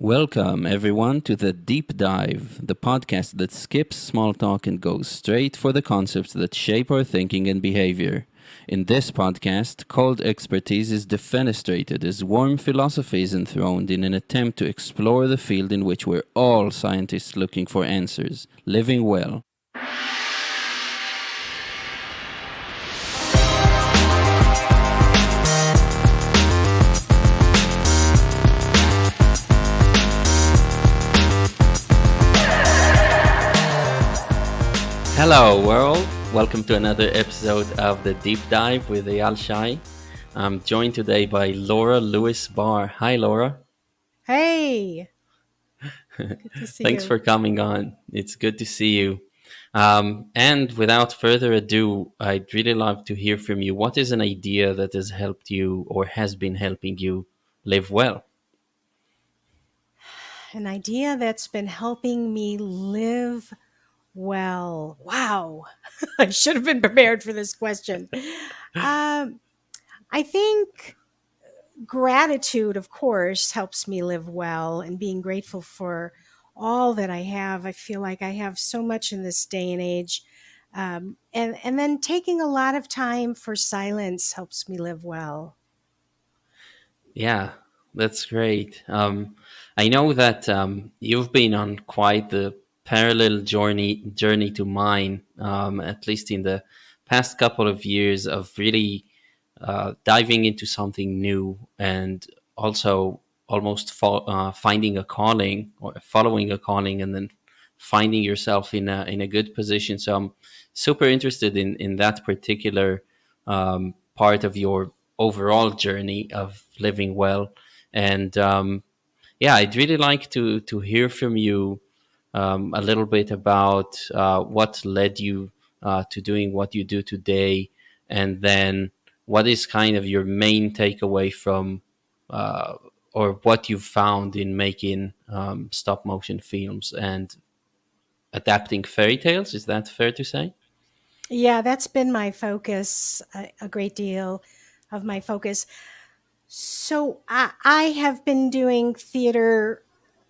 Welcome, everyone, to the Deep Dive, the podcast that skips small talk and goes straight for the concepts that shape our thinking and behavior. In this podcast, cold expertise is defenestrated as warm philosophy is enthroned in an attempt to explore the field in which we're all scientists looking for answers, living well. Hello, world. Welcome to another episode of the Deep Dive with Eyal Shai. I'm joined today by Laura Lewis-Barr. Hi, Laura. Hey, good to see Thanks you. for coming on. It's good to see you. And without further ado, I'd really love to hear from you. What is an idea that has helped you or has been helping you live well? An idea that's been helping me live well. Wow, I should have been prepared for this question. Um, I think gratitude, of course, helps me live well, and being grateful for all that I have. I feel like I have so much in this day and age. And then taking a lot of time for silence helps me live well. Yeah, that's great. I know that you've been on quite the parallel journey to mine, at least in the past couple of years of really diving into something new and also almost finding a calling or following a calling and then finding yourself in a good position. So I'm super interested in that particular part of your overall journey of living well. And yeah, I'd really like to hear from you a little bit about what led you to doing what you do today, and then what is kind of your main takeaway from uh, or what you've found in making stop motion films and adapting fairy tales. Is that fair to say? Yeah, that's been my focus, a great deal of my focus. So I have been doing theater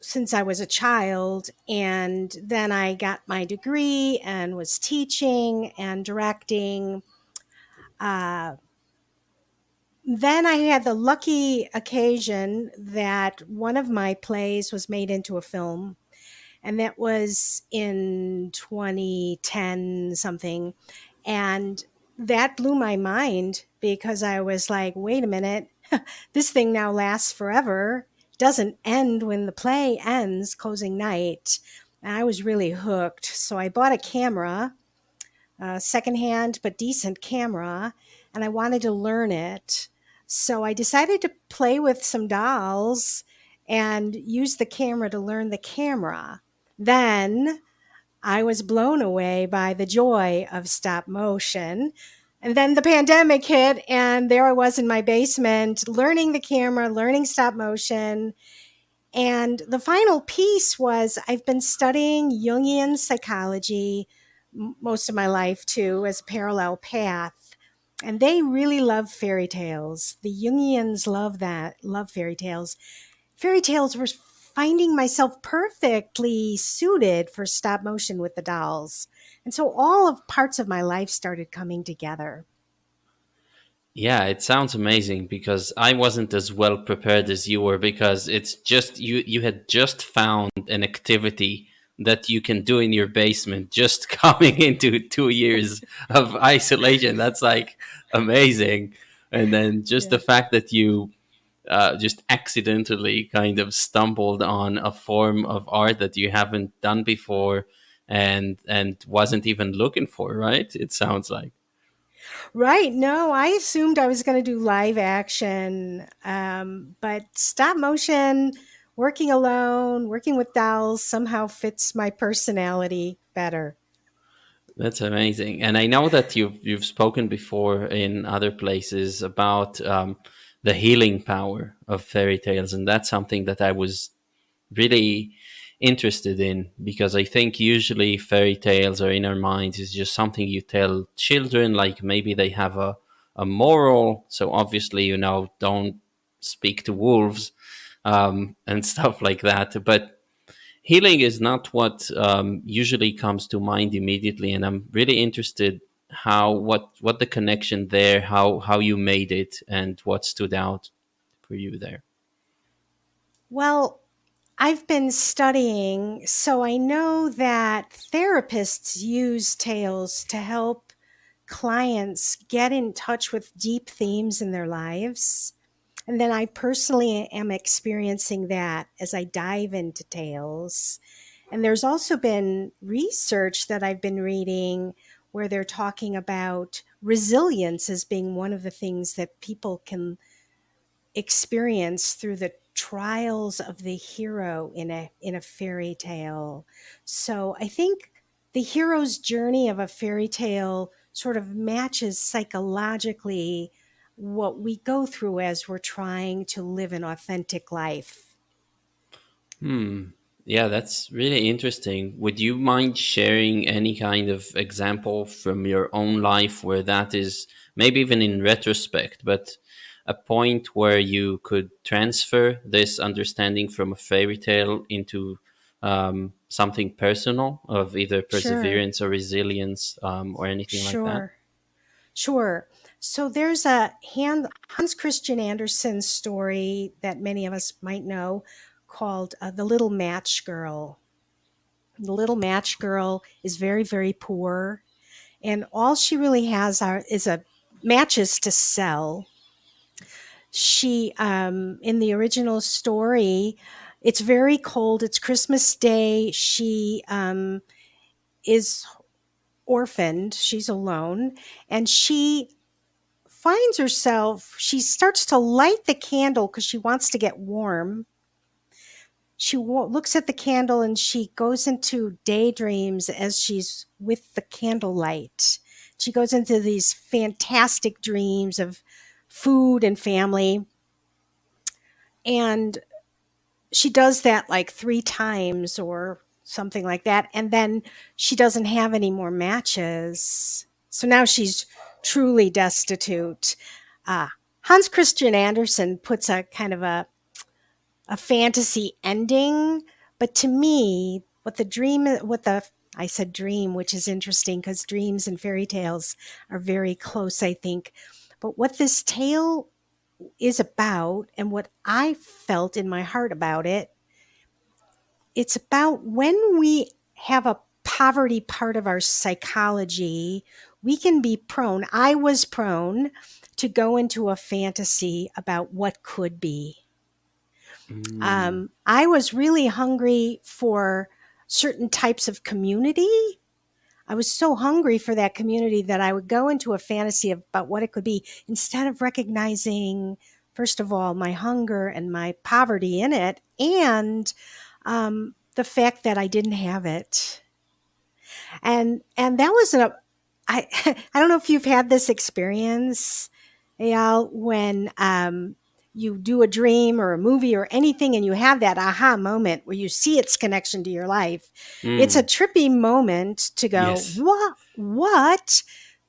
since I was a child, and then I got my degree and was teaching and directing. Uh, then I had the lucky occasion that one of my plays was made into a film, and that was in 2010 something. And that blew my mind because I was like, wait a minute, this thing now lasts forever, doesn't end when the play ends, closing night. And I was really hooked. So I bought a camera, a secondhand but decent camera, and I wanted to learn it. So I decided to play with some dolls and use the camera to learn the camera. Then I was blown away by the joy of stop motion. And then the pandemic hit, and there I was in my basement learning the camera, learning stop motion. And the final piece was I've been studying Jungian psychology most of my life too, as a parallel path. And they really love fairy tales. The Jungians love that, love fairy tales. Fairy tales were finding myself perfectly suited for stop motion with the dolls. And so all of parts of my life started coming together. Yeah, it sounds amazing because I wasn't as well prepared as you were, because it's just you had just found an activity that you can do in your basement just coming into 2 years of isolation. That's like amazing. And then just Yeah. the fact that you just accidentally kind of stumbled on a form of art that you haven't done before and wasn't even looking for, right? It sounds like. Right. No, I assumed I was going to do live action, but stop motion, working alone, working with dolls somehow fits my personality better. That's amazing, and I know that you've spoken before in other places about the healing power of fairy tales, and that's something that I was really interested in, because I think usually fairy tales are in our minds is just something you tell children, like maybe they have a moral. So obviously, don't speak to wolves, and stuff like that. But healing is not what usually comes to mind immediately, and I'm really interested how what the connection there, how you made it, and what stood out for you there. Well, I've been studying, so I know that therapists use tales to help clients get in touch with deep themes in their lives. And then I personally am experiencing that as I dive into tales. And there's also been research that I've been reading where they're talking about resilience as being one of the things that people can experience through the trials of the hero in a fairy tale. So I think the hero's journey of a fairy tale sort of matches psychologically what we go through as we're trying to live an authentic life. Hmm. Yeah, that's really interesting. Would you mind sharing any kind of example from your own life where that is maybe even in retrospect, but a point where you could transfer this understanding from a fairy tale into something personal of either Sure, perseverance or resilience or anything like that? sure, sure. So there's a Hans Christian Andersen story that many of us might know called The Little Match Girl. The little match girl is very, very poor, and all she really has is a matches to sell. She, in the original story, it's very cold. It's Christmas Day. She is orphaned. She's alone, and she finds herself. She starts to light the candle because she wants to get warm. She looks at the candle and she goes into daydreams as she's with the candlelight. She goes into these fantastic dreams of food and family. And she does that like 3 times or something like that. And then she doesn't have any more matches. So now she's truly destitute. Uh, Hans Christian Andersen puts a kind of a fantasy ending, but to me, what the I said dream, which is interesting because dreams and fairy tales are very close, I think. But what this tale is about and what I felt in my heart about it, it's about when we have a poverty part of our psychology, we can be prone. I was prone to go into a fantasy about what could be. Mm. I was really hungry for certain types of community. I was so hungry for that community that I would go into a fantasy about what it could be instead of recognizing, first of all, my hunger and my poverty in it, and the fact that I didn't have it. And that was I I don't know if you've had this experience, Eyal, when you do a dream or a movie or anything and you have that aha moment where you see its connection to your life. It's a Mm. trippy moment to go, Yes. what?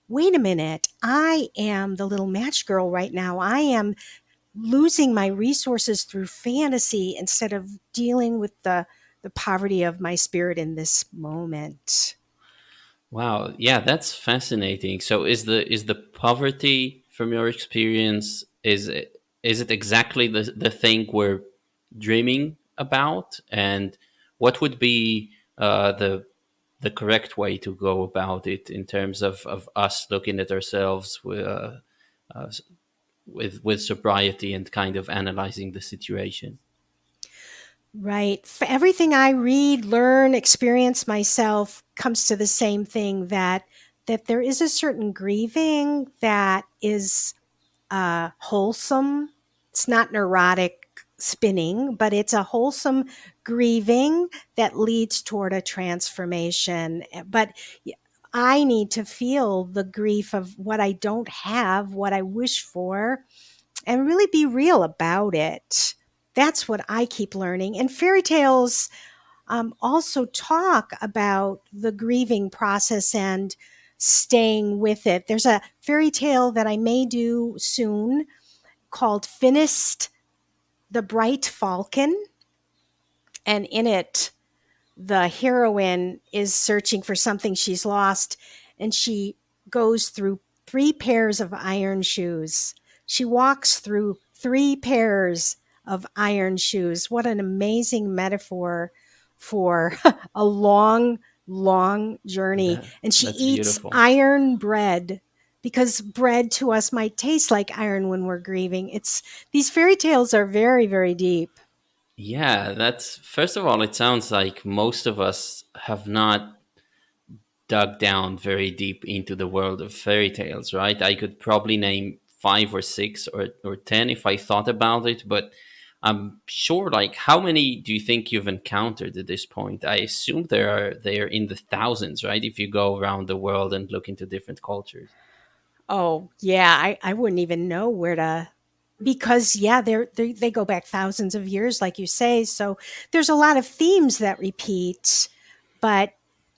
Wait a minute. I am the little match girl right now. I am losing my resources through fantasy instead of dealing with the poverty of my spirit in this moment. Wow, yeah, that's fascinating. So is the poverty from your experience, is it exactly the thing we're dreaming about? And what would be the correct way to go about it in terms of us looking at ourselves uh, with sobriety and kind of analyzing the situation? Right. For everything I read, learn, experience myself comes to the same thing that there is a certain grieving that is wholesome. It's not neurotic spinning, but it's a wholesome grieving that leads toward a transformation. But I need to feel the grief of what I don't have, what I wish for, and really be real about it. That's what I keep learning. And fairy tales also talk about the grieving process and staying with it. There's a fairy tale that I may do soon called Finished The Bright Falcon, and in it, the heroine is searching for something she's lost, and she goes through three pairs of iron shoes. She walks through three pairs of iron shoes. What an amazing metaphor for a long, long journey. And she That's eats beautiful. iron bread because bread to us might taste like iron when we're grieving. It's these fairy tales are very, very deep. Yeah, that's first of all, it sounds like most of us have not dug down very deep into the world of fairy tales, right? I could probably name five or six or 10 if I thought about it, but I'm sure, like, how many do you think you've encountered at this point? I assume they're in the thousands, right? If you go around the world and look into different cultures. Oh, yeah, I wouldn't even know where to, because yeah, they go back thousands of years like you say. So there's a lot of themes that repeat, but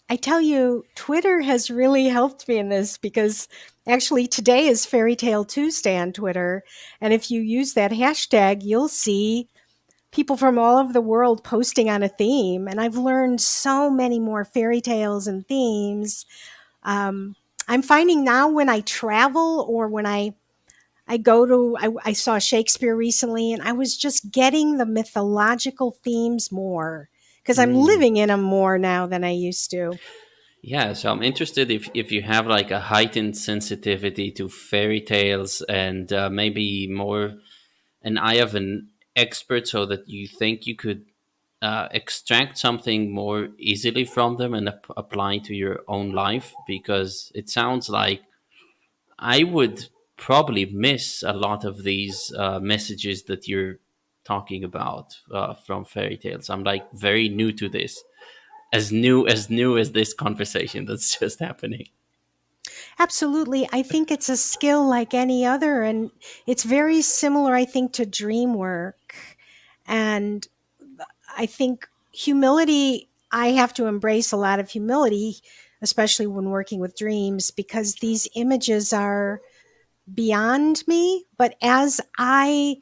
I tell you Twitter has really helped me in this because actually today is Fairy Tale Tuesday on Twitter, and if you use that hashtag, you'll see people from all over the world posting on a theme, and I've learned so many more fairy tales and themes. um, I'm finding now when I travel or when I go to, I saw Shakespeare recently and I was just getting the mythological themes more because I'm Mm. living in them more now than I used to. Yeah, so I'm interested if you have like a heightened sensitivity to fairy tales and maybe more an eye of an expert, so that you think you could extract something more easily from them and apply to your own life, because it sounds like I would probably miss a lot of these messages that you're talking about from fairy tales. I'm like very new to this, as new as this conversation that's just happening. Absolutely. I think it's a skill like any other. And it's very similar, I think, to dream work. And I think humility, I have to embrace a lot of humility, especially when working with dreams, because these images are beyond me. But as I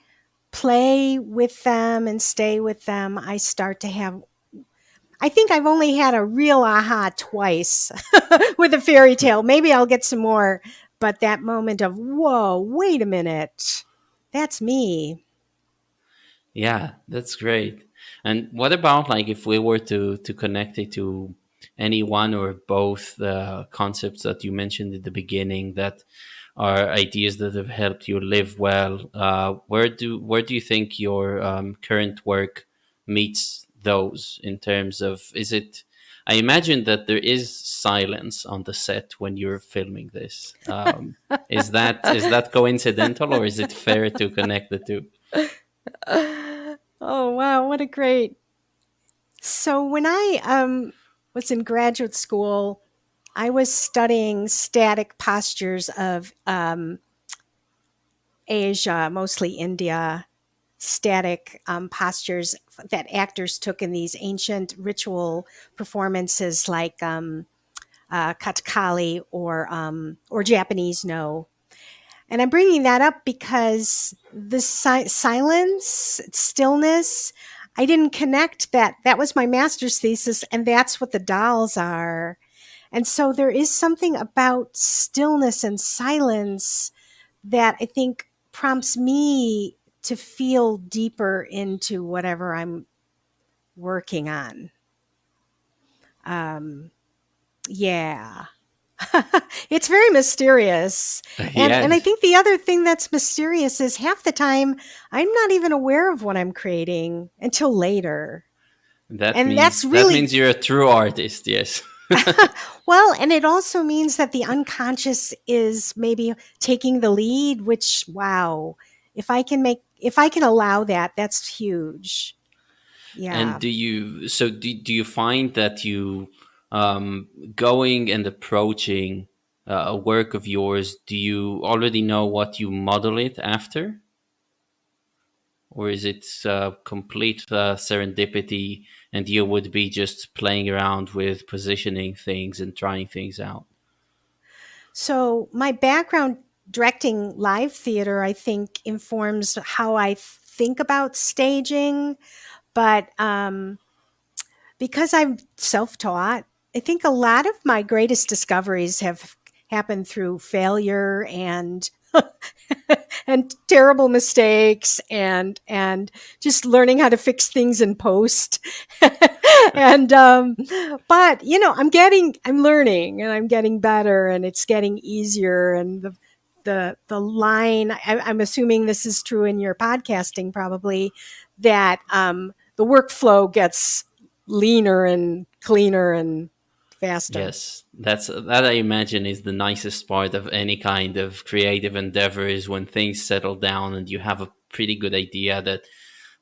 play with them and stay with them, I start to have. I think I've only had a real aha twice with a fairy tale. Maybe I'll get some more, but that moment of, whoa, wait a minute, that's me. Yeah, that's great. And what about like if we were to connect it to any one or both the concepts that you mentioned at the beginning that are ideas that have helped you live well? Where do you think your current work meets those in terms of, is it? I imagine that there is silence on the set when you're filming this. Is that coincidental, or is it fair to connect the two? Oh, wow, what a great. So when I was in graduate school, I was studying static postures of Asia, mostly India, static postures that actors took in these ancient ritual performances like Katakali or Japanese No. And I'm bringing that up because the silence, stillness, I didn't connect that. That was my master's thesis, and that's what the dolls are. And so there is something about stillness and silence that I think prompts me to feel deeper into whatever I'm working on. Um, yeah. It's very mysterious. And I Yes. think the other thing that's mysterious is half the time I'm not even aware of what I'm creating until later. That And means that's that really means you're a true artist. Yes. well, and it also means that the unconscious is maybe taking the lead, which wow, if I can allow that, that's huge. And Yeah. do you find that you going and approaching a work of yours, do you already know what you model it after, or is it complete serendipity and you would be just playing around with positioning things and trying things out? So my background directing live theater, I think, informs how I think about staging, but because I'm self taught, I think a lot of my greatest discoveries have happened through failure and and terrible mistakes and just learning how to fix things in post. And but I'm learning and I'm getting better and it's getting easier and the line I'm assuming this is true in your podcasting probably that the workflow gets leaner and cleaner and faster. Yes, that I imagine is the nicest part of any kind of creative endeavor is when things settle down and you have a pretty good idea that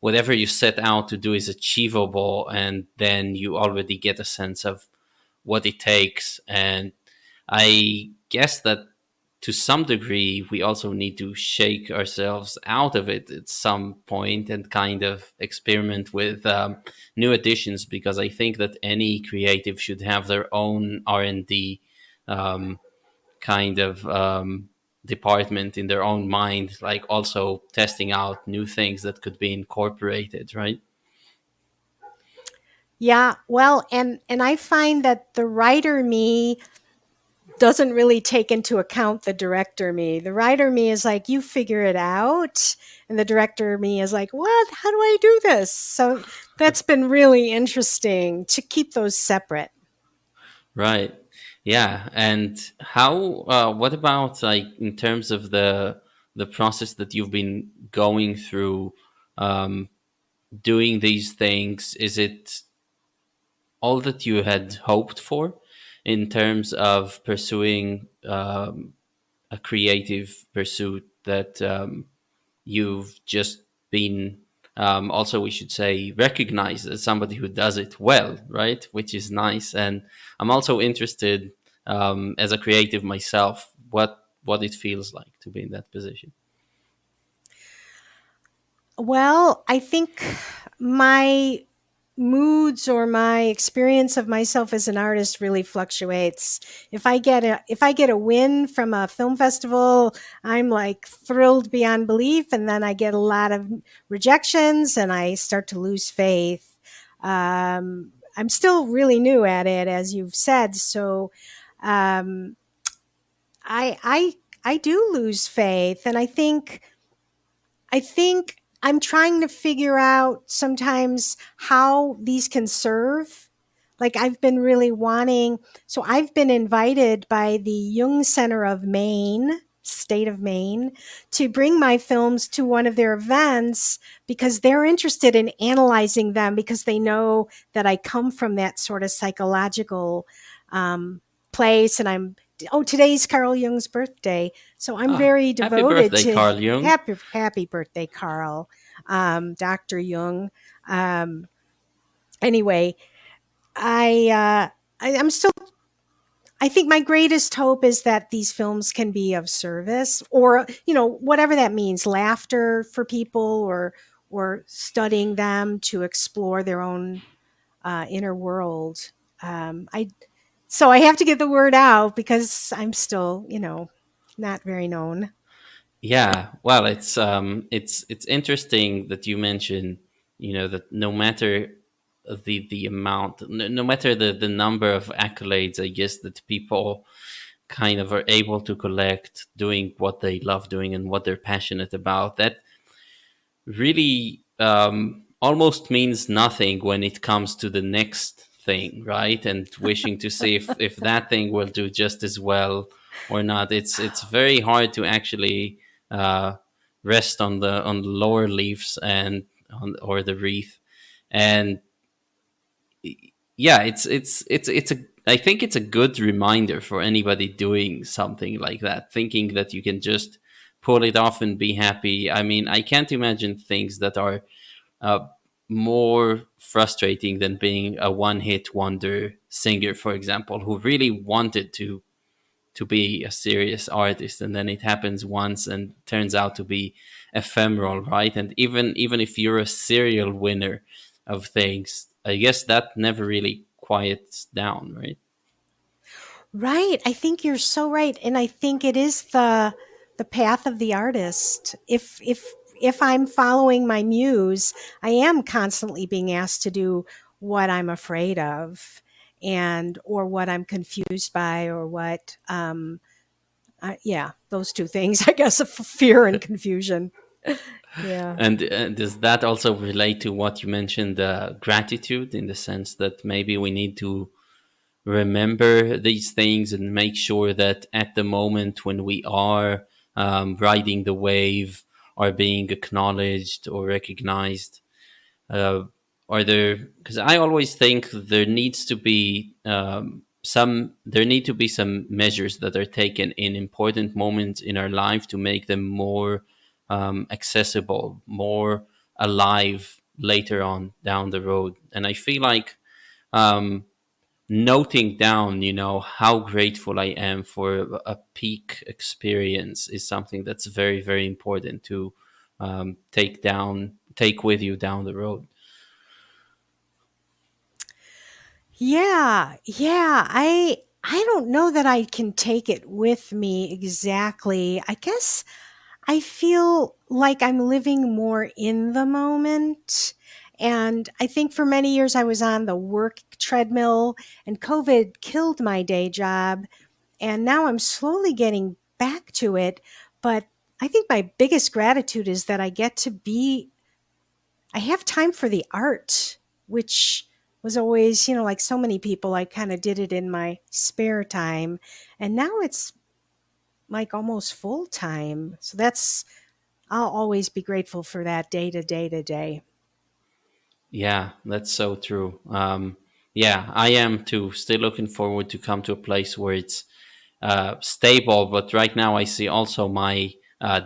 whatever you set out to do is achievable, and then you already get a sense of what it takes. And I guess that to some degree, we also need to shake ourselves out of it at some point and kind of experiment with new additions, because I think that any creative should have their own R&D um, kind of department in their own mind, like also testing out new things that could be incorporated, right? Yeah, well, and I find that the writer me doesn't really take into account the director me. The writer me is like, you figure it out. And the director me is like, what? How do I do this? So that's been really interesting to keep those separate. Right. Yeah. And how? What about like in terms of the process that you've been going through, um, doing these things? Is it all that you had hoped for in terms of pursuing a creative pursuit that you've just been also, we should say, recognized as somebody who does it well, right? Which is nice. And I'm also interested, as a creative myself, what it feels like to be in that position. Well, I think my moods or my experience of myself as an artist really fluctuates. If I get a win from a film festival, I'm like thrilled beyond belief, and then I get a lot of rejections and I start to lose faith. I'm still really new at it, as you've said, so um, I do lose faith, and I think I'm trying to figure out sometimes how these can serve. Like I've been really wanting, so I've been invited by the Jung Center of Maine, state of Maine, to bring my films to one of their events because they're interested in analyzing them because they know that I come from that sort of psychological um, place. And today's Carl Jung's birthday. So I'm Ah, very happy devoted birthday, to Carl Jung. happy birthday, Carl, Dr. Jung. Um, anyway, I'm still. I think my greatest hope is that these films can be of service, or whatever that means, laughter for people, or studying them to explore their own inner world. I So I have to get the word out because I'm still, not very known. Yeah, well, it's interesting that you mention, that no matter the amount, no matter the number of accolades, I guess, that people kind of are able to collect doing what they love doing and what they're passionate about, that really almost means nothing when it comes to the next thing, right? And wishing to see if that thing will do just as well or not. It's very hard to actually uh, rest on the lower leaves and or the wreath. And yeah, it's a I think it's a good reminder for anybody doing something like that, thinking that you can just pull it off and be happy. I mean, I can't imagine things that are uh, more frustrating than being a one-hit wonder singer, for example, who really wanted to be a serious artist, and then it happens once and turns out to be ephemeral, right? And even if you're a serial winner of things, I guess that never really quiets down, right? Right. I think you're so right. And I think it is the path of the artist. If if I'm following my muse, I am constantly being asked to do what I'm afraid of, and or what I'm confused by, or what yeah, those two things, I guess, of fear and confusion. Yeah. And does that also relate to what you mentioned, gratitude, in the sense that maybe we need to remember these things and make sure that at the moment when we are riding the wave or being acknowledged or recognized, uh, are there, because I always think there needs to be there need to be some measures that are taken in important moments in our life to make them more accessible, more alive later on down the road. And I feel like um, noting down, how grateful I am for a peak experience is something that's very, very important to take with you down the road. Yeah, yeah. I don't know that I can take it with me exactly. I guess I feel like I'm living more in the moment. And I think for many years I was on the work treadmill, and COVID killed my day job. And now I'm slowly getting back to it. But I think my biggest gratitude is that I have time for the art, which was always, like so many people, I kind of did it in my spare time. And now it's like almost full time. So I'll always be grateful for that day to day to day. Yeah, that's so true. Yeah, I am too. Still looking forward to come to a place where it's stable. But right now, I see also my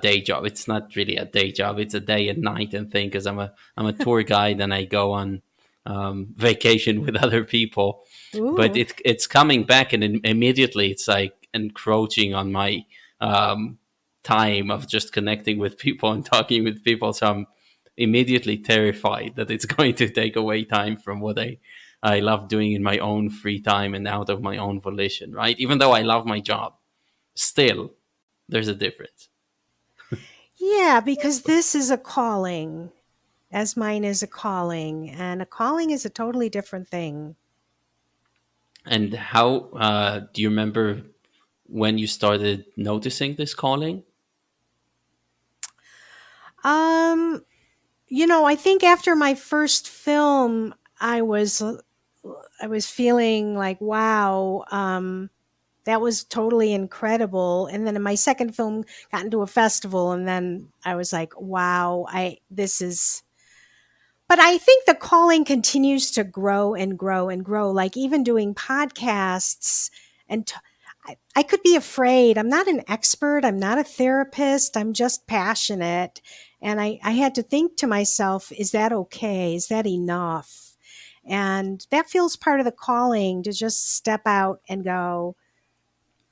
day job. It's not really a day job; it's a day and night and thing. Because I'm a tour guide and I go on vacation with other people. But Ooh. it's coming back, and immediately it's like encroaching on my um, time of just connecting with people and talking with people. So I'm immediately terrified that it's going to take away time from what I love doing in my own free time and out of my own volition, right? Even though I love my job, still there's a difference. Yeah, because this is a calling, as mine is a calling. And a calling is a totally different thing. And how do you remember when you started noticing this calling? Um, I think after my first film, I was feeling like, wow, that was totally incredible. And then in my second film, got into a festival, and then I was like, wow, I this is. But I think the calling continues to grow and grow and grow. Like even doing podcasts, and I could be afraid. I'm not an expert. I'm not a therapist. I'm just passionate. And I had to think to myself, is that okay? Is that enough? And that feels part of the calling, to just step out and go,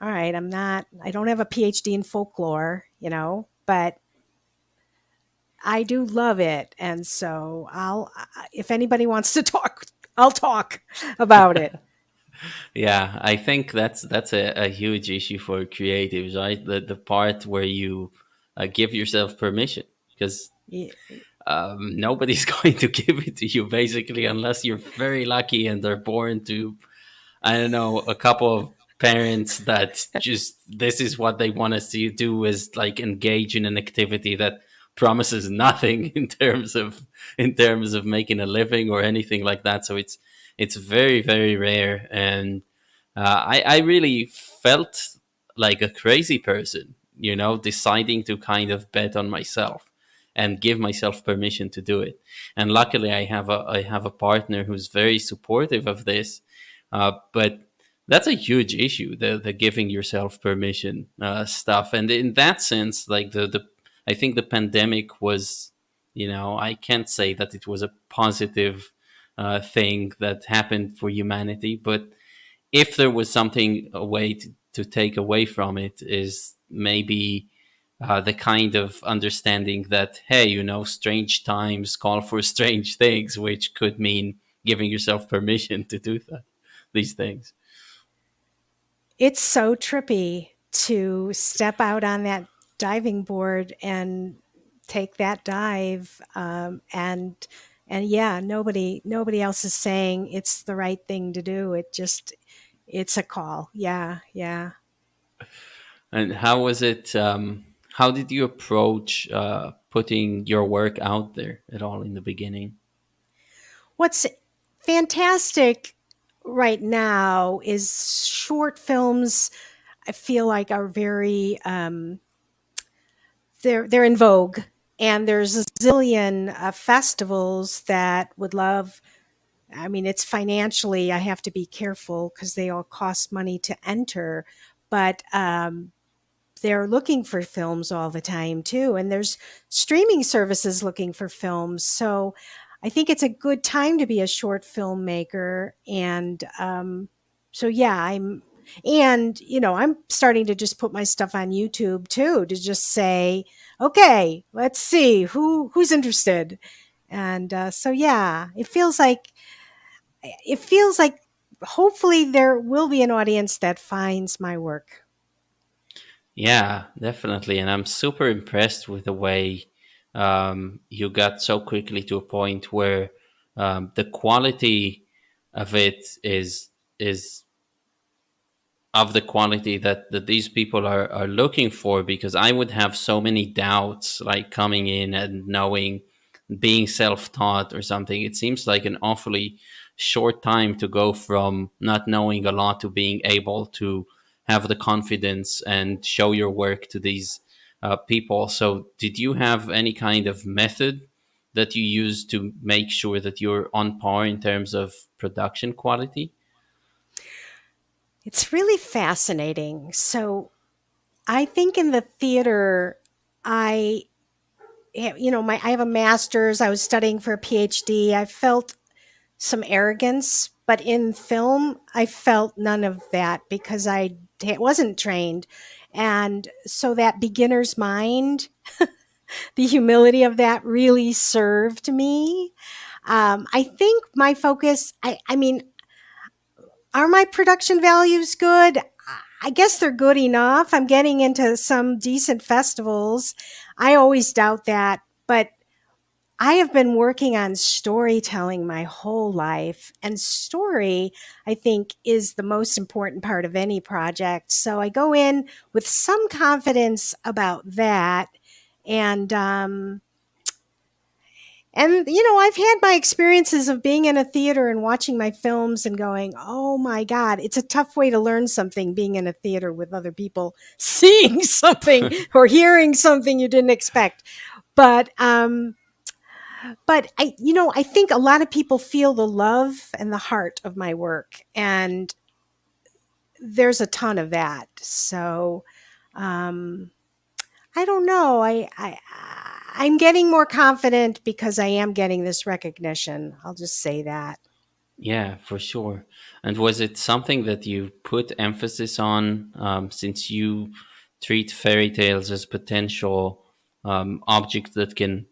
all right, I don't have a PhD in folklore, but I do love it. And so if anybody wants to talk, I'll talk about it. Yeah, I think that's a huge issue for creatives, right? The part where you give yourself permission, because Yeah. nobody's going to give it to you basically unless you're very lucky and they're born to, I don't know, a couple of parents that just this is what they want to see you do, is like engage in an activity that promises nothing in terms of making a living or anything like that. So it's very, very rare. And I really felt like a crazy person, deciding to kind of bet on myself and give myself permission to do it. And luckily, I have a partner who's very supportive of this. But that's a huge issue, the giving yourself permission stuff. And in that sense, like the I think the pandemic was, I can't say that it was a positive thing that happened for humanity, but if there was something, a way to take away from it, is maybe the kind of understanding that, hey, strange times call for strange things, which could mean giving yourself permission to do these things. It's so trippy to step out on that diving board and take that dive, and yeah, nobody else is saying it's the right thing to do. It's a call. Yeah, yeah. And how was it? How did you approach putting your work out there at all in the beginning? What's fantastic right now is short films. I feel like are very they're in vogue, and there's a zillion festivals that would love. I mean, it's financially, I have to be careful because they all cost money to enter, but they're looking for films all the time too. And there's streaming services looking for films. So I think it's a good time to be a short filmmaker. And so, yeah, I'm starting to just put my stuff on YouTube too, to just say, okay, let's see who's interested. And so, yeah, it feels like hopefully there will be an audience that finds my work. Yeah, definitely. And I'm super impressed with the way you got so quickly to a point where the quality of it is of the quality that these people are looking for, because I would have so many doubts like coming in and knowing, being self-taught or something. It seems like an awfully short time to go from not knowing a lot to being able to have the confidence and show your work to these people. So did you have any kind of method that you use to make sure that you're on par in terms of production quality? It's really fascinating. So I think in the theater, I, I have a master's. I was studying for a PhD. I felt some arrogance, but in film, I felt none of that because wasn't trained. And so that beginner's mind, the humility of that really served me. I think my focus, I mean, are my production values good? I guess they're good enough. I'm getting into some decent festivals. I always doubt that, but I have been working on storytelling my whole life, and story, I think, is the most important part of any project. So I go in with some confidence about that, and I've had my experiences of being in a theater and watching my films and going, oh my God, it's a tough way to learn something being in a theater with other people seeing something or hearing something you didn't expect. But, I think a lot of people feel the love and the heart of my work. And there's a ton of that. So, um, I don't know. I'm getting more confident because I am getting this recognition. I'll just say that. Yeah, for sure. And was it something that you put emphasis on, since you treat fairy tales as potential objects that can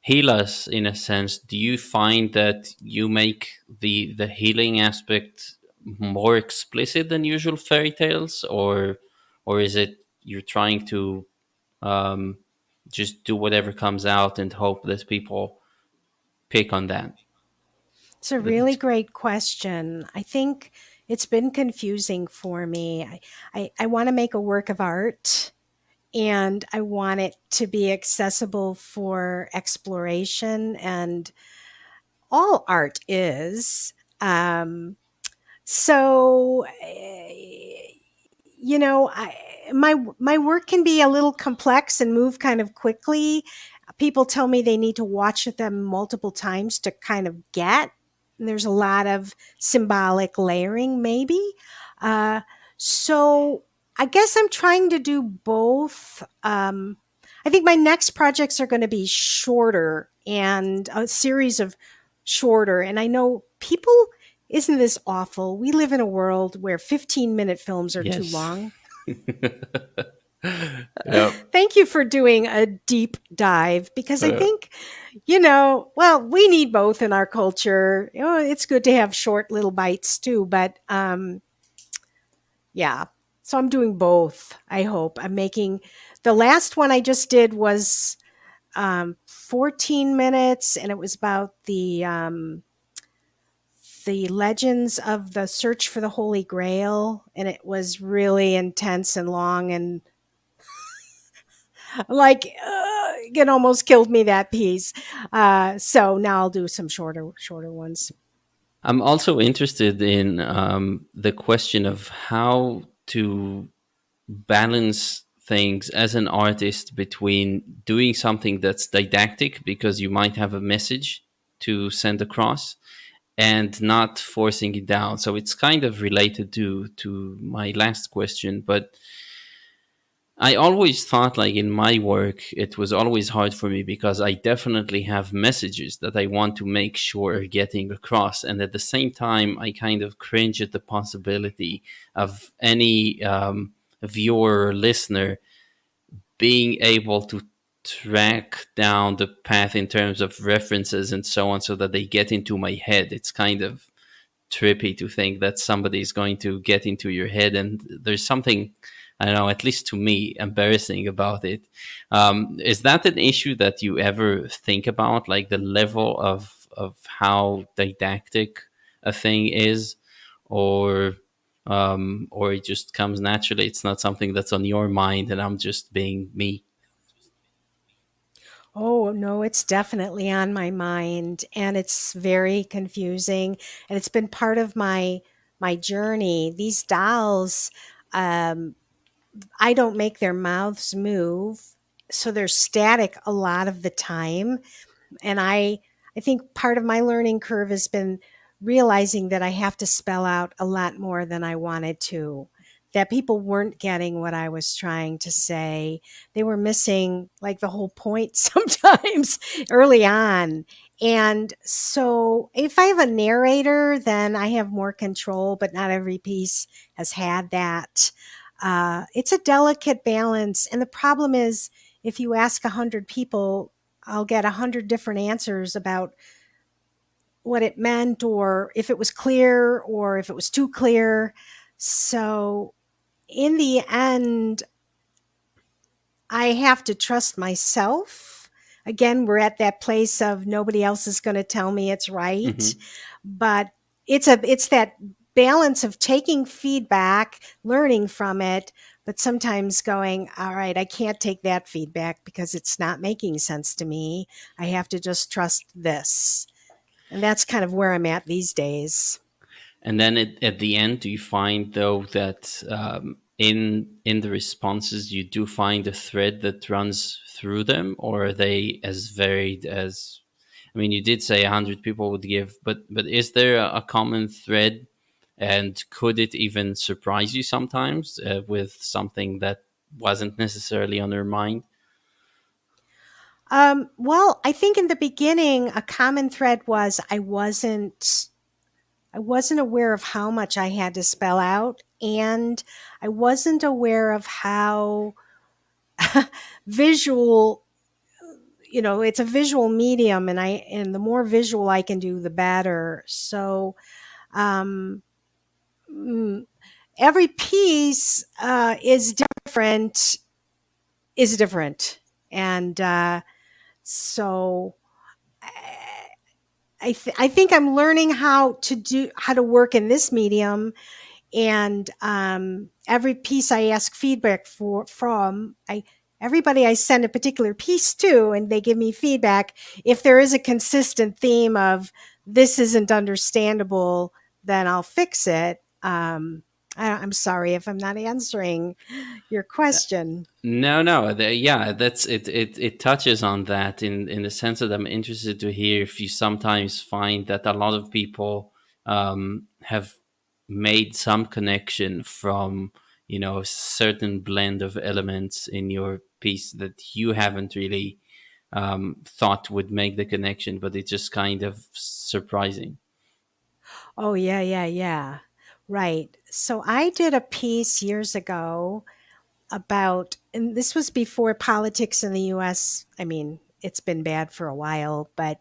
heal us in a sense? Do you find that you make the healing aspect more explicit than usual fairy tales, or is it you're trying to um, just do whatever comes out and hope that people pick on that? It's a That really it's great question. I think it's been confusing for me. I want to make a work of art, and I want it to be accessible for exploration, and all art is. Um, so, my work can be a little complex and move kind of quickly. People tell me they need to watch them multiple times to kind of get. And there's a lot of symbolic layering, maybe. Uh, so I guess I'm trying to do both. I think my next projects are going to be shorter, and a series of shorter. And I know people, isn't this awful? We live in a world where 15-minute films are too yes. long. Yep. Thank you for doing a deep dive, because I Uh, think, well, we need both in our culture. It's good to have short little bites too, but yeah. So I'm doing both, I hope. I'm making the last one I just did was 14 minutes, and it was about the legends of the search for the Holy Grail, and it was really intense and long, and like it almost killed me, that piece. So now I'll do some shorter ones. I'm also interested in the question of how to balance things as an artist between doing something that's didactic because you might have a message to send across and not forcing it down. So it's kind of related to my last question, but I always thought, like, in my work, it was always hard for me because I definitely have messages that I want to make sure are getting across. And at the same time, I kind of cringe at the possibility of any viewer or listener being able to track down the path in terms of references and so on so that they get into my head. It's kind of trippy to think that somebody is going to get into your head, and there's something, I don't know, at least to me, embarrassing about it. Is that an issue that you ever think about, like the level of how didactic a thing is, or or it just comes naturally? It's not something that's on your mind, and I'm just being me. Oh, no, it's definitely on my mind, and it's very confusing, and it's been part of my journey. These dolls, um, I don't make their mouths move, so they're static a lot of the time. And I think part of my learning curve has been realizing that I have to spell out a lot more than I wanted to, that people weren't getting what I was trying to say. They were missing like the whole point sometimes early on. And so if I have a narrator, then I have more control, but not every piece has had that. It's a delicate balance. And the problem is, if you ask 100 people, I'll get 100 different answers about what it meant, or if it was clear, or if it was too clear. So in the end, I have to trust myself. Again, we're at that place of nobody else is going to tell me it's right. Hmm. But it's that balance of taking feedback, learning from it, but sometimes going, all right, I can't take that feedback because it's not making sense to me. I have to just trust this. And that's kind of where I'm at these days. And then at the end, do you find though that in the responses you do find a thread that runs through them, or are they as varied as? I mean, you did say 100 people would give, but is there a common thread, and could it even surprise you sometimes with something that wasn't necessarily on their mind? Well, I think in the beginning, a common thread was I wasn't aware of how much I had to spell out, and I wasn't aware of how visual, it's a visual medium, and the more visual I can do, the better. So, um, mm, every piece different, is different, and so I think I'm learning how to work in this medium. And every piece I ask feedback from, I everybody I send a particular piece to, and they give me feedback. If there is a consistent theme of this isn't understandable, then I'll fix it. I'm sorry if I'm not answering your question. No, no, yeah, that's it. It touches on that in the sense that I'm interested to hear if you sometimes find that a lot of people have made some connection from, a certain blend of elements in your piece that you haven't really thought would make the connection, but it's just kind of surprising. Oh, yeah, yeah, yeah. Right. So I did a piece years ago about, and this was before politics in the US. I mean, it's been bad for a while, but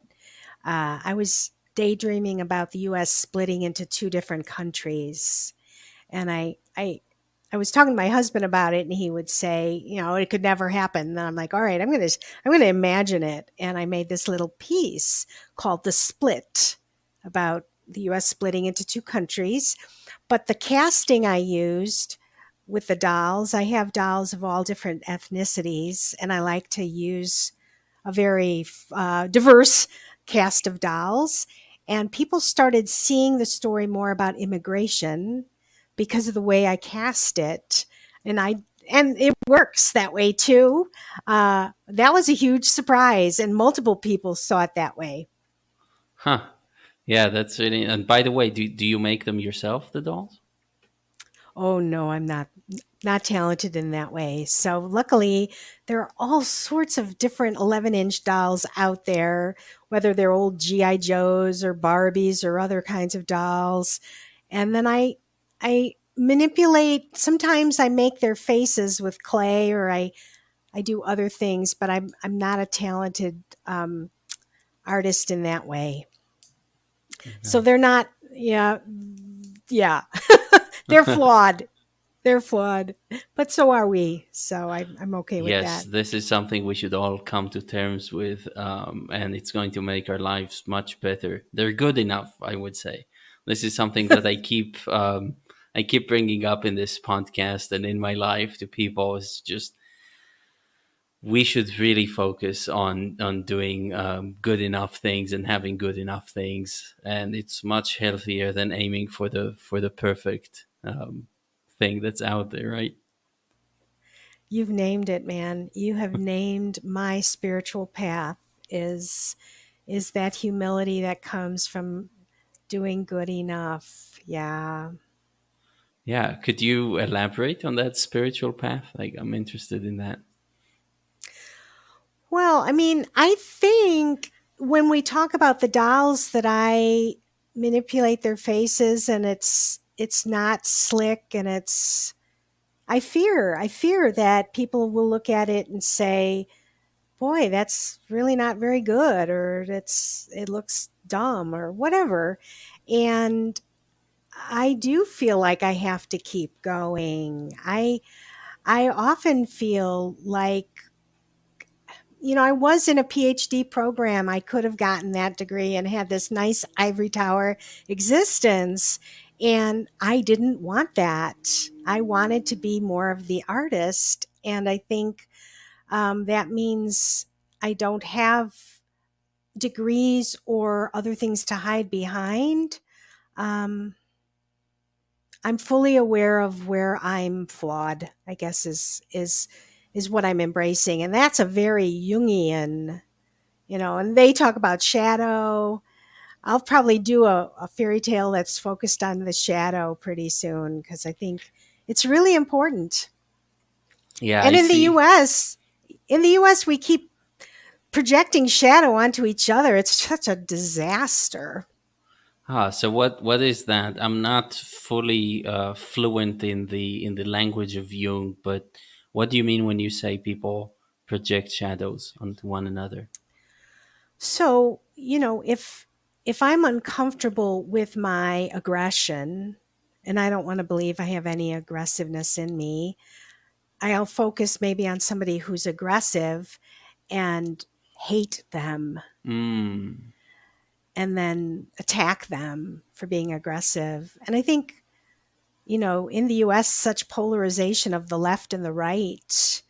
I was daydreaming about the US splitting into two different countries. And I I was talking to my husband about it, and he would say, you know, it could never happen. And I'm like, all right, I'm gonna imagine it. And I made this little piece called "The Split," about the U.S. splitting into two countries. But the casting I used with the dolls, I have dolls of all different ethnicities, and I like to use a very diverse cast of dolls. And people started seeing the story more about immigration because of the way I cast it. And I and it works that way too. That was a huge surprise, and multiple people saw it that way. Huh. Yeah, that's really. And by the way, do you make them yourself, the dolls? Oh no, I'm not talented in that way. So luckily, there are all sorts of different 11-inch dolls out there, whether they're old GI Joes or Barbies or other kinds of dolls. And then I manipulate. Sometimes I make their faces with clay, or I do other things, but I'm not a talented artist in that way. So they're not. Yeah, yeah, they're flawed. They're flawed, but so are we. So I'm okay with Yes, that. this is something we should all come to terms with, and it's going to make our lives much better. They're good enough, I would say. This is something that I keep bringing up in this podcast and in my life to people. Is just we should really focus on doing good enough things and having good enough things, and it's much healthier than aiming for the perfect thing that's out there, right? You've named it, man. You have named my spiritual path is is that humility that comes from doing good enough. Yeah. Yeah, could you elaborate on that spiritual path? Like, I'm interested in that. Well, I mean, I think when we talk about the dolls that I manipulate their faces, and it's not slick, and it's I fear that people will look at it and say, "Boy, that's really not very good," or it looks dumb," or whatever. And I do feel like I have to keep going. I often feel like, you know, I was in a PhD program. I could have gotten that degree and had this nice ivory tower existence. And I didn't want that. I wanted to be more of the artist. And I think that means I don't have degrees or other things to hide behind. Um, I'm fully aware of where I'm flawed, I guess is what I'm embracing. And that's a very Jungian, you know, and they talk about shadow. I'll probably do a fairy tale that's focused on the shadow pretty soon because I think it's really important. Yeah, And I see. In the US, we keep projecting shadow onto each other. It's such a disaster. So what is that? I'm not fully fluent in the language of Jung, but what do you mean when you say people project shadows onto one another? So, you know, if I'm uncomfortable with my aggression and I don't want to believe I have any aggressiveness in me, I'll focus maybe on somebody who's aggressive and hate them Mm, and then attack them for being aggressive. And I think, you know, in the US, such polarization of the left and the right.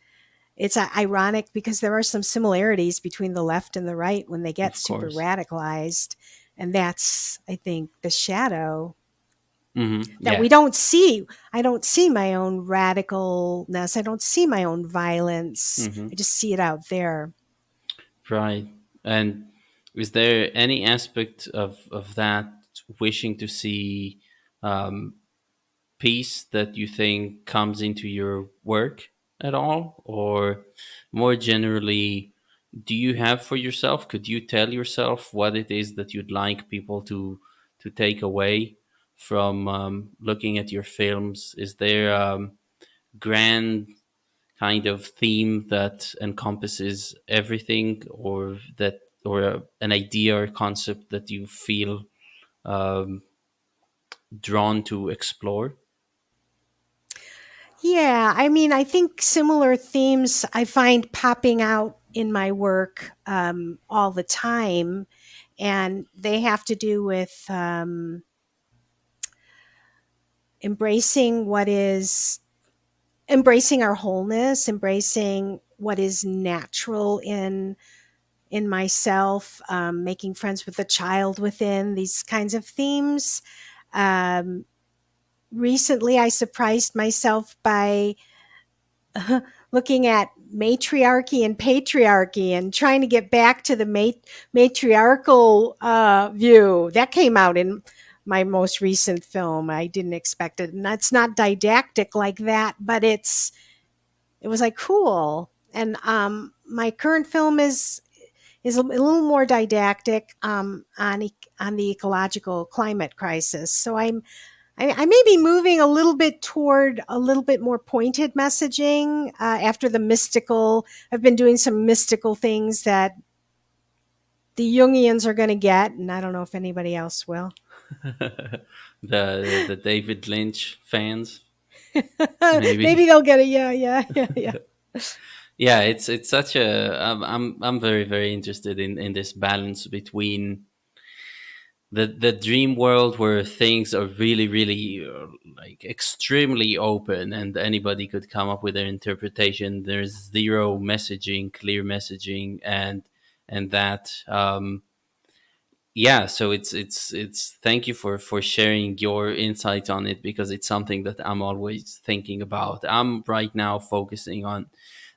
It's ironic because there are some similarities between the left and the right when they get of super course. radicalized. And that's, I think, the shadow that Yeah. we don't see. I don't see my own radicalness. I don't see my own violence. hmm I just see it out there. Right. And is there any aspect of that wishing to see um, piece that you think comes into your work at all? Or more generally, do you have for yourself, could you tell yourself what it is that you'd like people to take away from looking at your films? Is there grand kind of theme that encompasses everything, or that or an idea or concept that you feel um, drawn to explore? Yeah, I mean, I think similar themes I find popping out in my work all the time, and they have to do with embracing what is embracing our wholeness, embracing what is natural in myself, making friends with the child within, these kinds of themes. Um, Recently, I surprised myself by looking at matriarchy and patriarchy and trying to get back to the matriarchal view. That came out in my most recent film. I didn't expect it. And that's not didactic like that, but it was like cool. And my current film is a little more didactic on the ecological climate crisis. So I may be moving a little bit toward a little bit more pointed messaging after the mystical. I've been doing some mystical things that the Jungians are going to get, and I don't know if anybody else will. The David Lynch fans, maybe. Maybe they'll get it. Yeah, yeah, yeah, yeah. Yeah, it's such a. I'm very very interested in this balance between the dream world where things are really really like extremely open and anybody could come up with their interpretation. There's zero messaging, clear messaging, and that yeah. So it's thank you for sharing your insights on it, because it's something that I'm always thinking about. I'm right now focusing on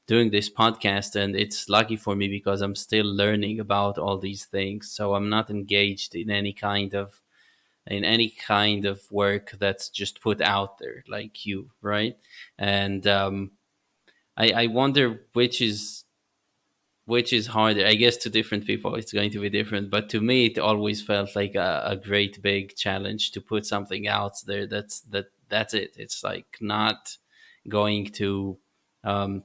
doing this podcast, and it's lucky for me because I'm still learning about all these things, so I'm not engaged in any kind of work that's just put out there like you, right? And I wonder which is harder. I guess to different people it's going to be different, but to me it always felt like a great big challenge to put something out there that's it. It's like not going to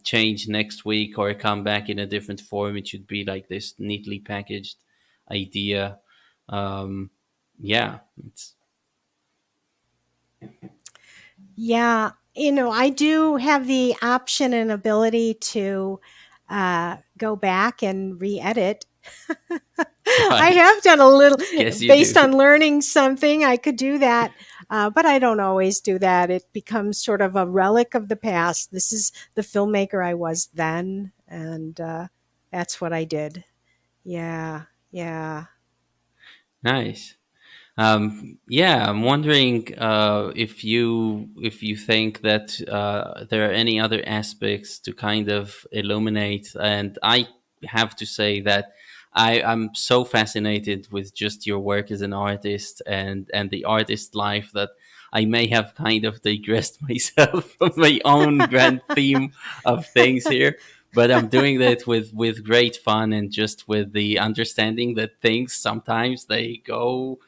change next week or come back in a different form. It should be like this neatly packaged idea. um, yeah, it's Yeah, I do have the option and ability to go back and re-edit. I right. have done a little Guess you based do. on learning something. I could do that, but I don't always do that. It becomes sort of a relic of the past. This is the filmmaker I was then, and that's what I did. Yeah, yeah. Nice. Yeah, I'm wondering if you think that there are any other aspects to kind of illuminate. And I have to say that I'm so fascinated with just your work as an artist and the artist life that I may have kind of digressed myself from my own grand theme of things here. But I'm doing that with great fun and just with the understanding that things sometimes they go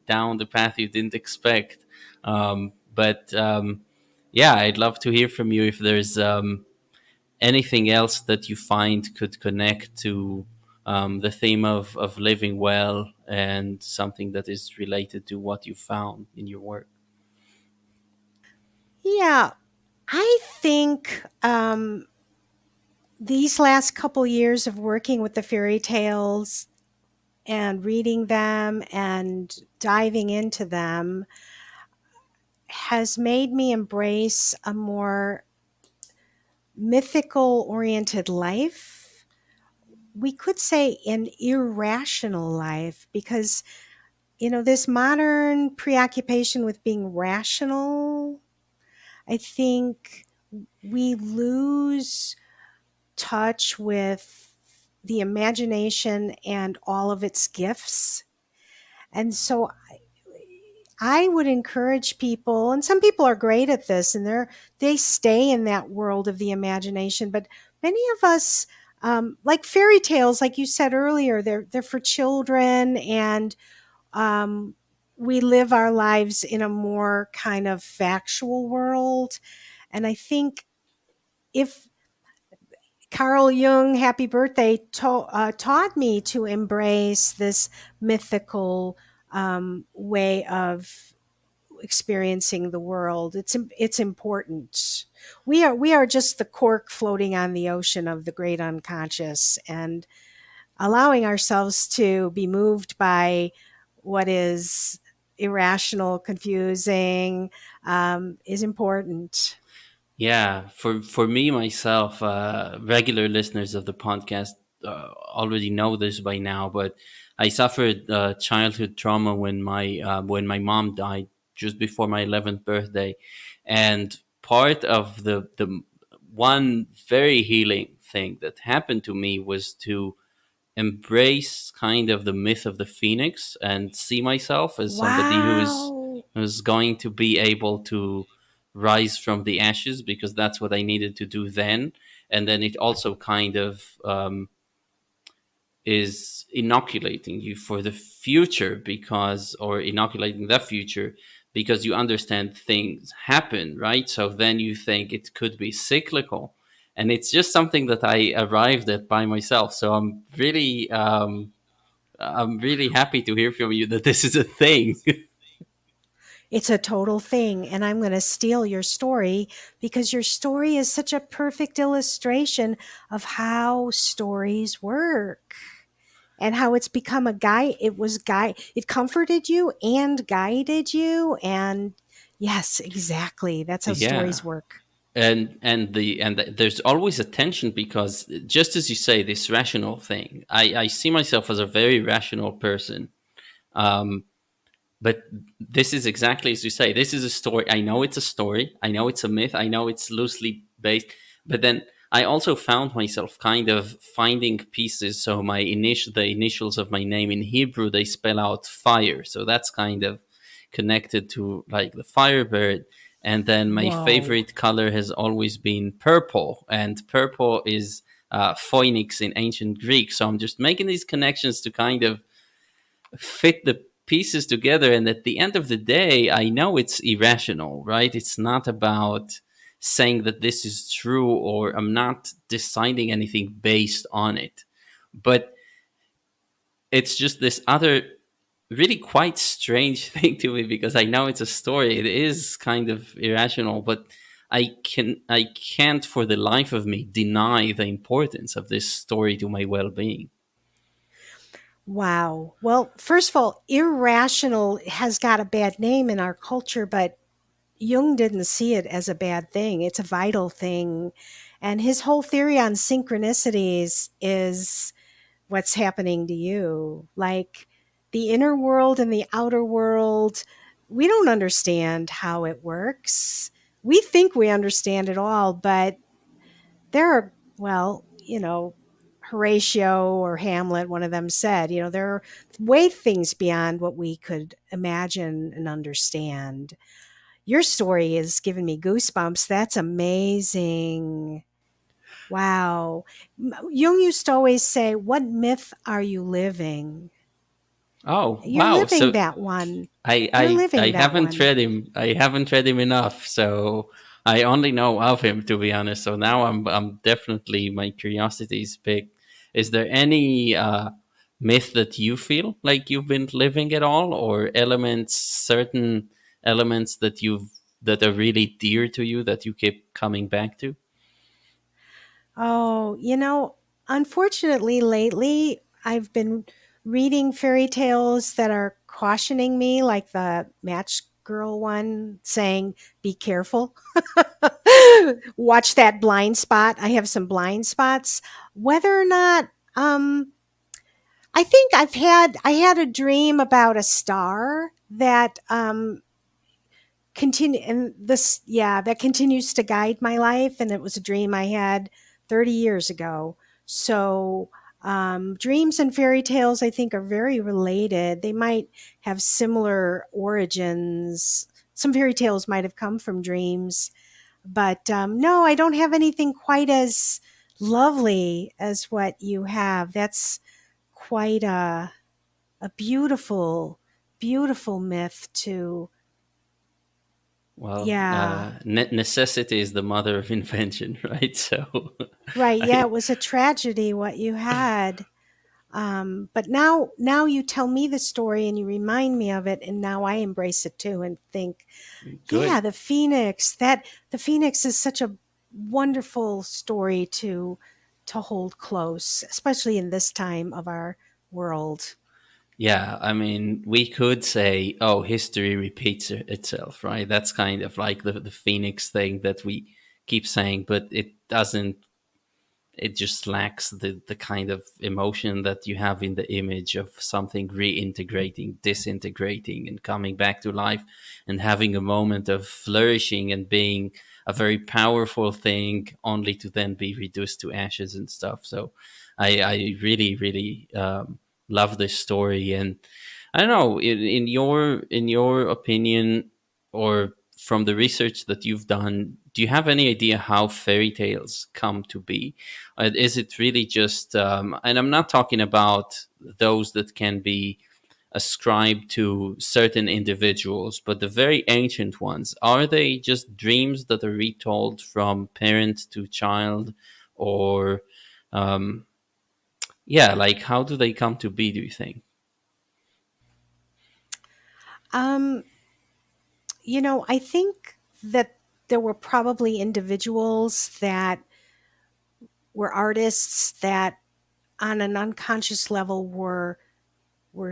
down the path you didn't expect. But yeah, I'd love to hear from you if there's anything else that you find could connect to the theme of living well and something that is related to what you found in your work. Yeah, I think these last couple years of working with the fairy tales and reading them and diving into them has made me embrace a more mythical oriented life. We could say an irrational life because, this modern preoccupation with being rational, I think we lose touch with the imagination and all of its gifts. And so I would encourage people, and some people are great at this, and they stay in that world of the imagination. But many of us, like fairy tales, like you said earlier, they're for children, and um, we live our lives in a more kind of factual world. And I think if Carl Jung, happy birthday, taught me to embrace this mythical way of experiencing the world. It's important. We are just the cork floating on the ocean of the great unconscious, and allowing ourselves to be moved by what is irrational, confusing, is important. Yeah, for me myself, regular listeners of the podcast already know this by now, but I suffered childhood trauma when my mom died just before my 11th birthday, and part of the one very healing thing that happened to me was to embrace kind of the myth of the phoenix and see myself as somebody Wow. who's going to be able to rise from the ashes, because that's what I needed to do then. And then it also kind of is inoculating you for the future, because, or inoculating the future, because you understand things happen, right? So then you think it could be cyclical, and it's just something that I arrived at by myself. So I'm really happy to hear from you that this is a thing. It's a total thing. And I'm going to steal your story because your story is such a perfect illustration of how stories work and how it's become a guide. It comforted you and guided you. And yes, exactly. That's how Yeah. stories work. There's always a tension, because just as you say, this rational thing, I see myself as a very rational person. um, but this is exactly as you say, this is a story. I know it's a story, I know it's a myth, I know it's loosely based, but then I also found myself kind of finding pieces. So the initials of my name in Hebrew, they spell out fire, so that's kind of connected to like the firebird. And then my Whoa. favorite color has always been purple, and purple is phoenix in ancient Greek. So I'm just making these connections to kind of fit the pieces together. And at the end of the day, I know it's irrational, right? It's not about saying that this is true, or I'm not deciding anything based on it. But it's just this other really quite strange thing to me, because I know it's a story. It is kind of irrational, but I can't for the life of me deny the importance of this story to my well-being. Wow. Well, first of all, irrational has got a bad name in our culture, but Jung didn't see it as a bad thing. It's a vital thing. And his whole theory on synchronicities is what's happening to you. Like the inner world and the outer world, we don't understand how it works. We think we understand it all, but there are, well, Horatio or Hamlet, one of them said, there are way things beyond what we could imagine and understand. Your story has given me goosebumps. That's amazing. Wow. Jung used to always say, "What myth are you living?" Oh You're wow! living So that one. I, You're I living I that haven't one. read him. I haven't read him enough, so I only know of him, to be honest. So now I'm definitely, my curiosity is big. Is there any myth that you feel like you've been living at all, or certain elements that are really dear to you that you keep coming back to? Oh, unfortunately, lately I've been reading fairy tales that are cautioning me, like the Match Girl one saying, "Be careful." Watch that blind spot. I have some blind spots. Whether or not, I think I had a dream about a star that continue and this yeah that continues to guide my life, and it was a dream I had 30 years ago. So dreams and fairy tales, I think, are very related. They might have similar origins. Some fairy tales might have come from dreams, but no, I don't have anything quite as lovely as what you have. That's quite a beautiful, beautiful myth to, Well, yeah. necessity is the mother of invention, right? So Right. Yeah, I it was a tragedy what you had. But now you tell me the story and you remind me of it, and now I embrace it too and think, yeah, Good. the Phoenix. That the Phoenix is such a wonderful story to hold close, especially in this time of our world. Yeah, I mean, we could say, oh, history repeats itself, right? That's kind of like the Phoenix thing that we keep saying, but it doesn't, it just lacks the kind of emotion that you have in the image of something reintegrating, disintegrating, and coming back to life and having a moment of flourishing and being a very powerful thing, only to then be reduced to ashes and stuff. So I really, really love this story. And I don't know, in your opinion, or from the research that you've done, do you have any idea how fairy tales come to be? Is it really just, and I'm not talking about those that can be ascribed to certain individuals, but the very ancient ones, are they just dreams that are retold from parent to child? Or, um, yeah, like how do they come to be, do you think? Um, I think that there were probably individuals that were artists that on an unconscious level were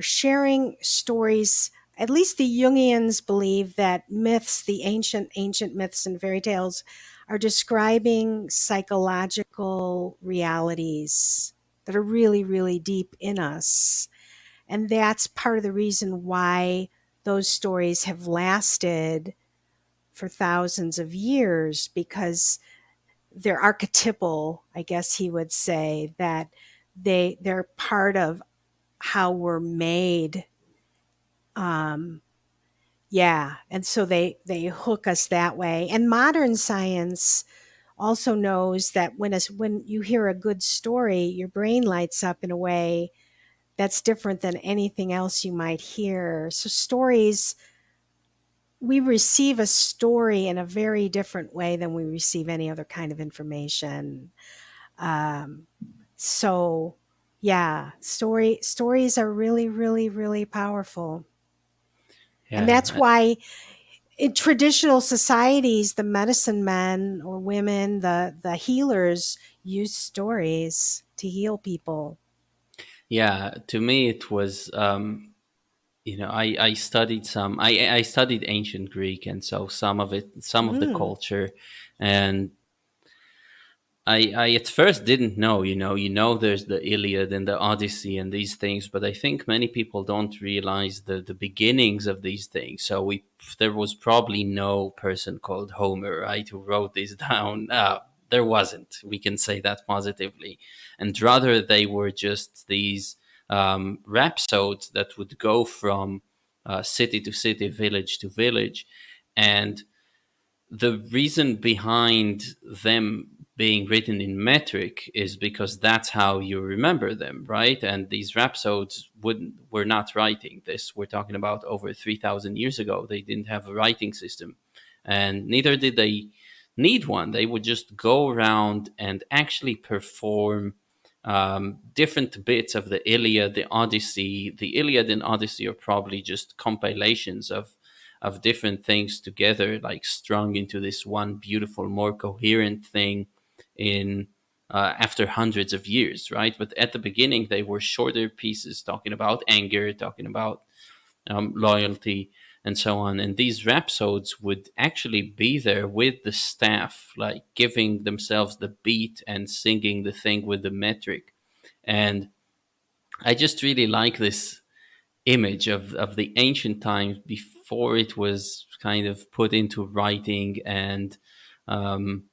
sharing stories. At least the Jungians believe that myths, the ancient myths and fairy tales, are describing psychological realities that are really, really deep in us. And that's part of the reason why those stories have lasted for thousands of years, because they're archetypal, I guess he would say, that they're part of how we're made. Um, yeah, and so they hook us that way. And modern science also knows that when you hear a good story, your brain lights up in a way that's different than anything else you might hear. So stories, we receive a story in a very different way than we receive any other kind of information. Um, so yeah, stories are really, really, really powerful. And that's Yeah, why in traditional societies, the medicine men or women, the healers use stories to heal people. yeah. To me, it was, I studied I studied ancient Greek, and so some of the Mm. culture, and I at first didn't know, there's the Iliad and the Odyssey and these things, but I think many people don't realize the beginnings of these things. So there was probably no person called Homer, right, who wrote this down. There wasn't. We can say that positively, and rather they were just these rhapsodes that would go from city to city, village to village, and the reason behind them being written in metric is because that's how you remember them, right? And these rhapsodes were not writing this. We're talking about over 3,000 years ago. They didn't have a writing system, and neither did they need one. They would just go around and actually perform different bits of the Iliad, the Odyssey. The Iliad and Odyssey are probably just compilations of different things together, like strung into this one beautiful, more coherent thing in after hundreds of years, right? But at the beginning, they were shorter pieces talking about anger, talking about loyalty, and so on. And these rhapsodes would actually be there with the staff, like giving themselves the beat and singing the thing with the metric. And I just really like this image of the ancient times before it was kind of put into writing and um,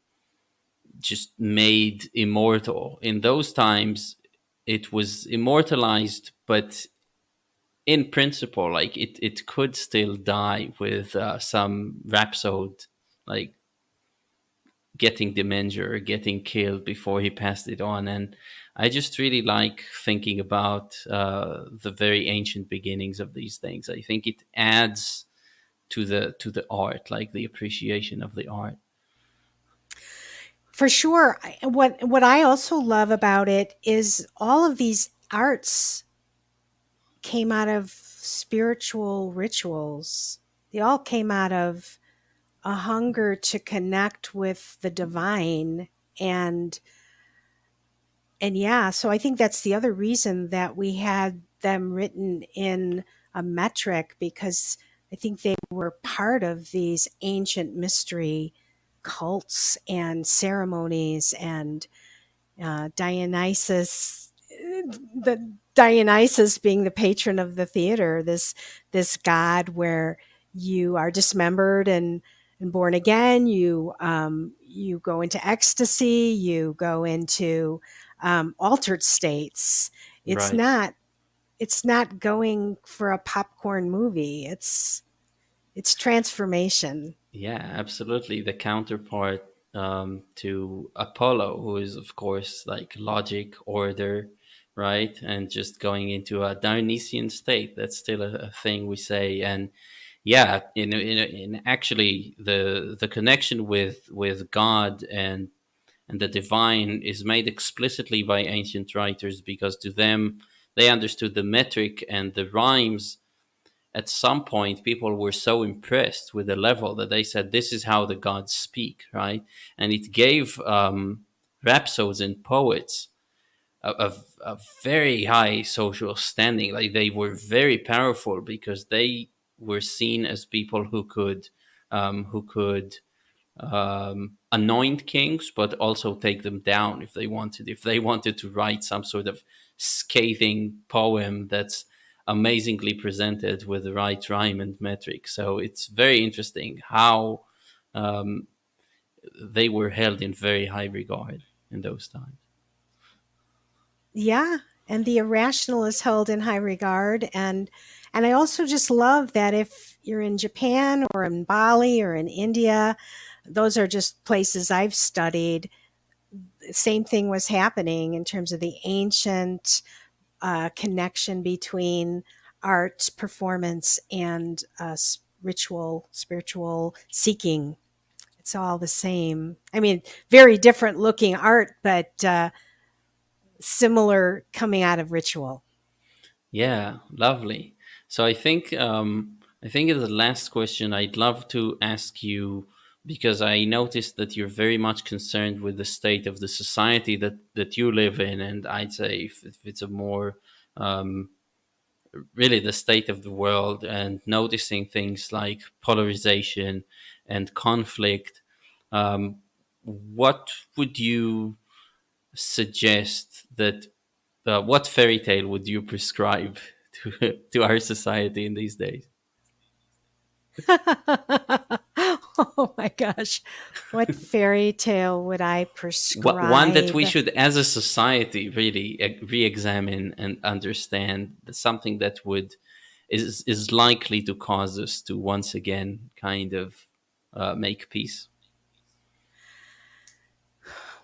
just made immortal. In those times, it was immortalized, but in principle, like it could still die with some rhapsode, like getting dementia or getting killed before he passed it on. And I just really like thinking about the very ancient beginnings of these things. I think it adds to the art, like the appreciation of the art. For sure. What I also love about it is all of these. arts came out of spiritual rituals. They all came out of a hunger to connect with the divine. And and yeah, so I think that's the other reason that we had them written in a metric, because I think they were part of these ancient mystery cults and ceremonies. And Dionysus, the Dionysus being the patron of the theater, this god where you are dismembered and born again. You go into ecstasy. You go into altered states. It's Right. not it's not going for a popcorn movie. It's transformation. Yeah, absolutely. The counterpart to Apollo, who is, of course, like logic, order, right? And just going into a Dionysian state. That's still a thing we say. And yeah, in actually the connection with God and the divine is made explicitly by ancient writers, because to them they understood the metric and the rhymes. At some point people were so impressed with the level that they said this is how the gods speak, right? And it gave rhapsodes and poets a very high social standing. Like they were very powerful because they were seen as people who could anoint kings, but also take them down if they wanted. If they wanted to write some sort of scathing poem that's amazingly presented with the right rhyme and metric. So it's very interesting how um, they were held in very high regard in those times. Yeah, and the irrational is held in high regard. And I also just love that if you're in Japan or in Bali or in India, those are just places I've studied. Same thing was happening in terms of the ancient connection between art, performance, and ritual, spiritual seeking. It's all the same. I mean, very different looking art, but similar coming out of ritual. Yeah, lovely. So I think as the last question I'd love to ask you, because I noticed that you're very much concerned with the state of the society that you live in, and I'd say if it's a more um, really the state of the world, and noticing things like polarization and conflict. Um, what would you suggest that what fairy tale would you prescribe to our society in these days? Oh my gosh. What fairy tale would I One that we prescribe? should, as a society, really re-examine and understand. Something that would is likely to cause us to once again kind of make peace.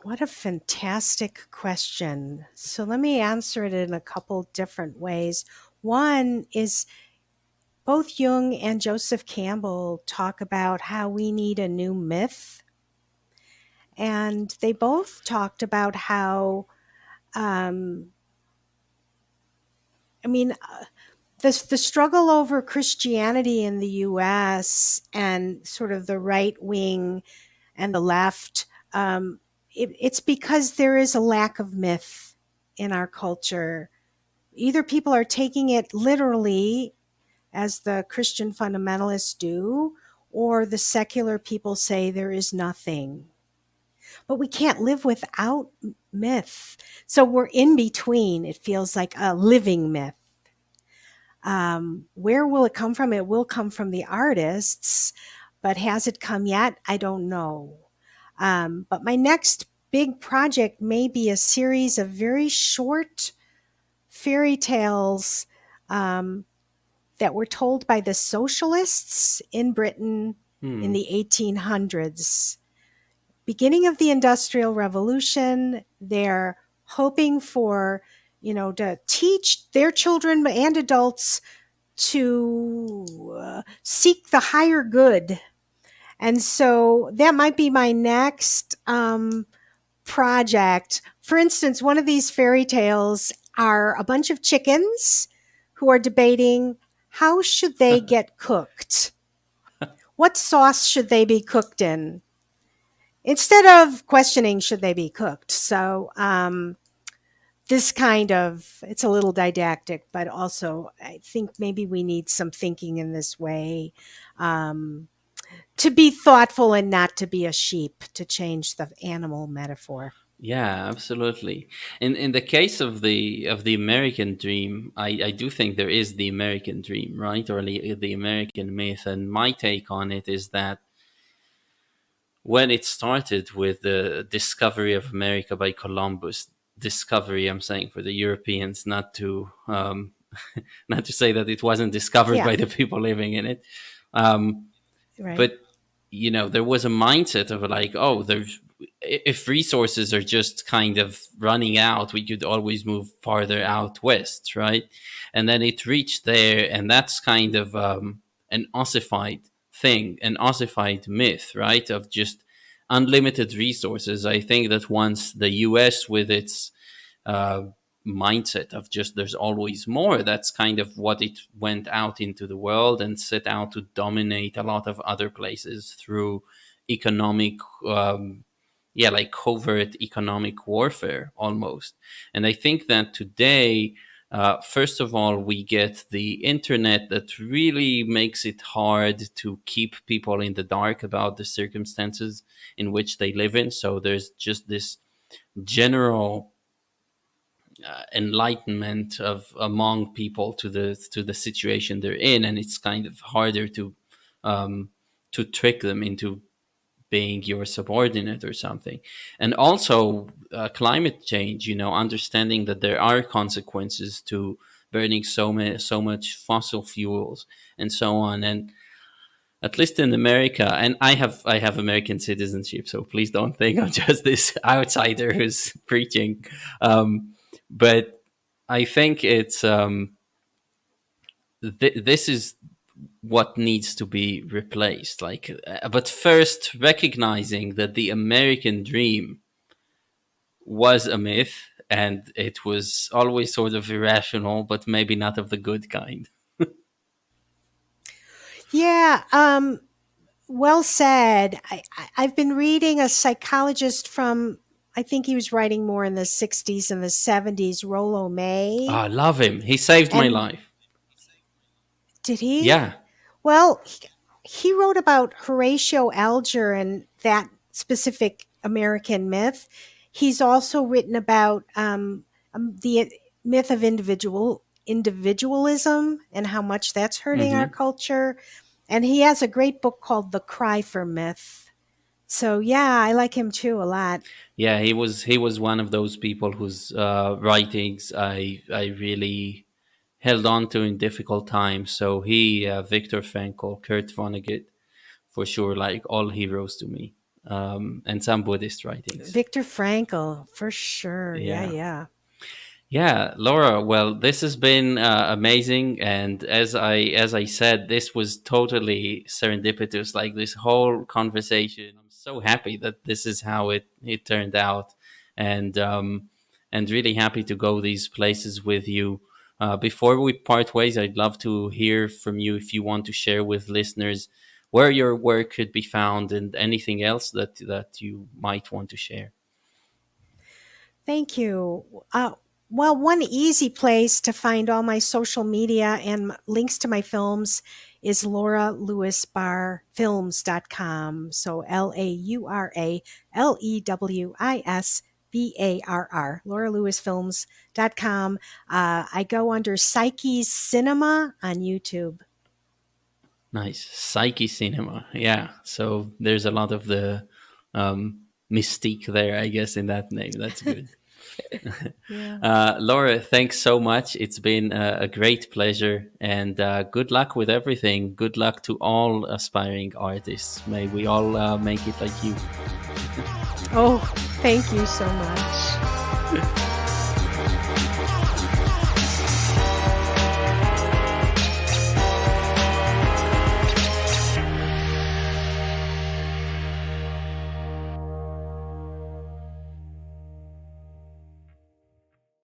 What a fantastic question. So let me answer it in a couple different ways. One is both Jung and Joseph Campbell talk about how we need a new myth. And they both talked about how, um, I mean, the struggle over Christianity in the US and sort of the right wing and the left, it's because there is a lack of myth in our culture. Either people are taking it literally, as the Christian fundamentalists do, or the secular people say there is nothing. But we can't live without myth. So we're in between. It feels like a living myth. Where will it come from? It will come from the artists, but has it come yet? I don't know. But my next big project may be a series of very short fairy tales um, that were told by the socialists in Britain in Hmm. the 1800s. Beginning of the Industrial Revolution, they're hoping for, to teach their children and adults to seek the higher good. And so that might be my next project. For instance, one of these fairy tales, are a bunch of chickens who are debating how should they get cooked? What sauce should they be cooked in? Instead of questioning should they be cooked. So this kind of, it's a little didactic, but also I think maybe we need some thinking in this way, um, to be thoughtful and not to be a sheep, to change the animal metaphor. Yeah, absolutely. In the case of the American dream, I do think there is the American dream, right, or the American myth. And my take on it is that when it started with the discovery of America by Columbus, discovery, I'm saying for the Europeans, not to not to say that it wasn't discovered Yeah, by the people living in it. Um, right. but there was a mindset of like, oh, there's, if resources are just kind of running out, we could always move farther out west, right? And then it reached there, and that's kind of an ossified thing, an ossified myth, right, of just unlimited resources. I think that once the US, with its uh, mindset of just there's always more, that's kind of what it went out into the world and set out to dominate a lot of other places through economic, yeah, like covert economic warfare almost. And I think that today, first of all, we get the internet that really makes it hard to keep people in the dark about the circumstances in which they live in. So there's just this general enlightenment of among people to the situation they're in, and it's kind of harder um, to trick them into being your subordinate or something. And also climate change, understanding that there are consequences to burning so much fossil fuels and so on. And at least in America, and I have American citizenship, so please don't think I'm just this outsider who's preaching. But I think it's this is what needs to be replaced. Like, but first recognizing that the American dream was a myth and it was always sort of irrational, but maybe not of the good kind. Yeah, well said. I've been reading a psychologist from, I think he was writing more in the 60s and the 70s, Rollo Oh, May. I love him. He saved my And life. did he? Yeah. Well, he wrote about Horatio Alger and that specific American myth. He's also written about the myth of individualism and how much that's hurting our Hmm. culture. And he has a great book called The Cry for Myth. So yeah, I like him too a lot. Yeah, he was one of those people whose writings I really held on to in difficult times. So he, Viktor Frankl, Kurt Vonnegut, for sure, like all heroes to me, and some Buddhist writings. Viktor Frankl, for sure. Yeah, Yeah. yeah. Yeah, Laura. Well, this has been amazing, and as I said, this was totally serendipitous. Like this whole conversation, I'm so happy that this is how it turned out, and really happy to go these places with you. Before we part ways, I'd love to hear from you if you want to share with listeners where your work could be found and anything else that you might want to share. Thank you. Well, one easy place to find all my social media and links to my films is lauralewisbarfilms.com. So LauraLewisBarr, lauralewisfilms.com. I go under Psyche's Cinema on YouTube. Nice. Psyche cinema. Yeah. So there's a lot of the mystique there, I guess, in that name. That's good. Yeah. Laura, thanks so much. It's been a great pleasure, and good luck with everything. Good luck to all aspiring artists. May we all make it like you. Oh, thank you so much.